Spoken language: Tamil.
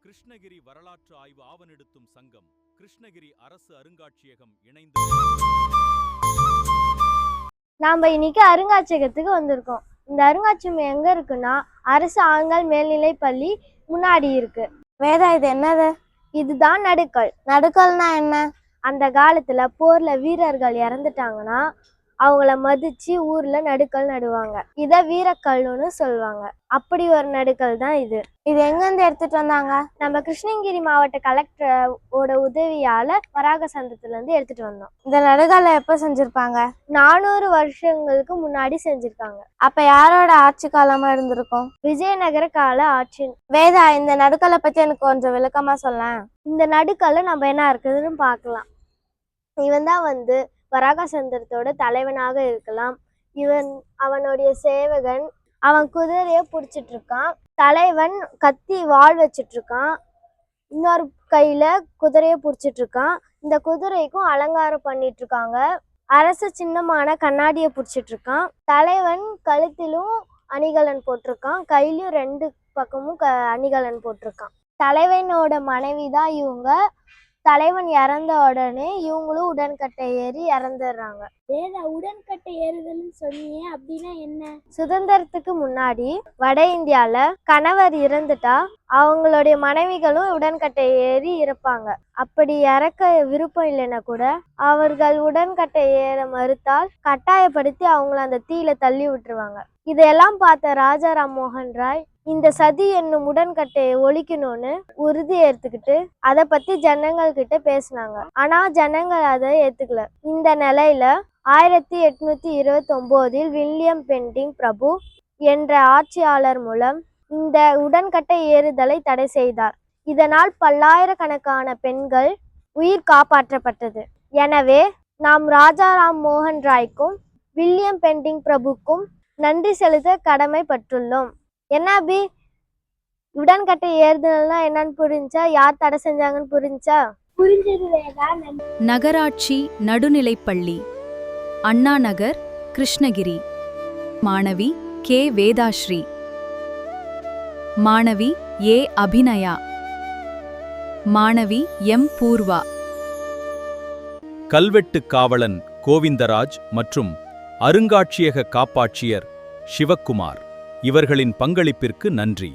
கிருஷ்ணகிரி வரலாற்று ஆய்வு ஆவணெடுத்தும் சங்கம், கிருஷ்ணகிரி அரசு அருங்காட்சியகம் இணைந்து நாம இன்னைக்கு அருங்காட்சியகத்துக்கு வந்திருக்கோம். இந்த அருங்காட்சியகம் எங்க இருக்குன்னா அரசு ஆண்கள் மேல்நிலை பள்ளி முன்னாடி இருக்கு. வேதா, இது என்னது? இதுதான் நடுக்கல். நடுக்கல்னா என்ன? அந்த காலத்துல போர்ல வீரர்கள் இறந்துட்டாங்கன்னா அவங்கள மதிச்சு ஊர்ல நடுக்கல் நடுவாங்க. இத வீரக்கல்னு சொல்லுவாங்க. அப்படி ஒரு நடுக்கல் தான் இது. இது எங்க இருந்து எடுத்துட்டு வந்தாங்க? நம்ம கிருஷ்ணகிரி மாவட்ட கலெக்டரோட உதவியால வராக சந்தத்துல இருந்து எடுத்துட்டு வந்தோம். இந்த நடுக்கல்ல எப்ப செஞ்சிருப்பாங்க? 400 வருஷங்களுக்கு முன்னாடி செஞ்சிருக்காங்க. அப்ப யாரோட ஆட்சி காலமா இருந்திருக்கும்? விஜயநகர கால ஆட்சி. வேதா, இந்த நடுக்கல்லை பத்தி எனக்கு கொஞ்சம் விளக்கமா சொல்ல. இந்த நடுக்கல்ல நம்ம என்ன இருக்குதுன்னு பார்க்கலாம். இவன் தான் வராக சந்திரத்தோட தலைவனாக இருக்கலாம். அவனுடைய சேவகன், அவன் குதிரைய புடிச்சிட்டு இருக்கான். தலைவன் கத்தி வாள் வச்சிட்டு இருக்கான். இன்னொரு கையில குதிரைய புடிச்சிட்டு இருக்கான். இந்த குதிரைக்கும் அலங்காரம் பண்ணிட்டு இருக்காங்க. அரசு சின்னமான கண்ணாடியை புடிச்சிட்டு இருக்கான். தலைவன் கழுத்திலும் அணிகலன் போட்டிருக்கான். கையிலும் 2 பக்கமும் அணிகலன் போட்டிருக்கான். தலைவனோட மனைவி தான் இவங்க. தலைவன் இறந்த உடனே இவங்களும் உடன்கட்டை ஏறி இறந்துடுறாங்க. உடன்கட்டை ஏறுதல்னு சொன்னீங்க, அப்படின்னா என்ன? சுதந்திரத்துக்கு முன்னாடி வட இந்தியால கணவர் இறந்துட்டா அவங்களுடைய மனைவிகளும் உடன்கட்டை ஏறி இறப்பாங்க. அப்படி இறக்க விருப்பம் இல்லைன்னா கூட அவர்கள் உடன்கட்டை ஏற மறுத்தால் கட்டாயப்படுத்தி அவங்கள அந்த தீயில தள்ளி விட்டுருவாங்க. இதையெல்லாம் பார்த்த ராஜா ராம்மோகன் ராய் இந்த சதி என்னும் உடன்கட்டையை ஒழிக்கணும்னு உறுதி ஏற்றுக்கிட்டு அதை பத்தி ஜனங்கள் கிட்ட பேசினாங்க. ஆனா ஜனங்கள் அதை ஏத்துக்கல. இந்த நிலையில 1829 வில்லியம் பெண்டிங் பிரபு என்ற ஆட்சியாளர் மூலம் இந்த உடன்கட்டை ஏறுதலை தடை செய்தார். இதனால் பல்லாயிரக்கணக்கான பெண்கள் உயிர் காப்பாற்றப்பட்டது. எனவே நாம் ராஜா ராம்மோகன் ராய்க்கும் வில்லியம் பெண்டிங் பிரபுக்கும் நன்றி செலுத்த கடமைப்பட்டுள்ளோம். என்ன அபி, உடன்கட்டை ஏறுதல்னா என்னன்னு புரிஞ்சா? யார் தடை செஞ்சாங்கன்னு புரிஞ்சா? புரிஞ்சது வேதா. நகராட்சி நடுநிலைப்பள்ளி, அண்ணா நகர், கிருஷ்ணகிரி. மாணவி கே வேதாஸ்ரீ, மாணவி ஏ அபிநயா, மாணவி எம் பூர்வா. கல்வெட்டு காவலன் கோவிந்தராஜ் மற்றும் அருங்காட்சியக காப்பாட்சியர் சிவக்குமார் இவர்களின் பங்களிப்பிற்கு நன்றி.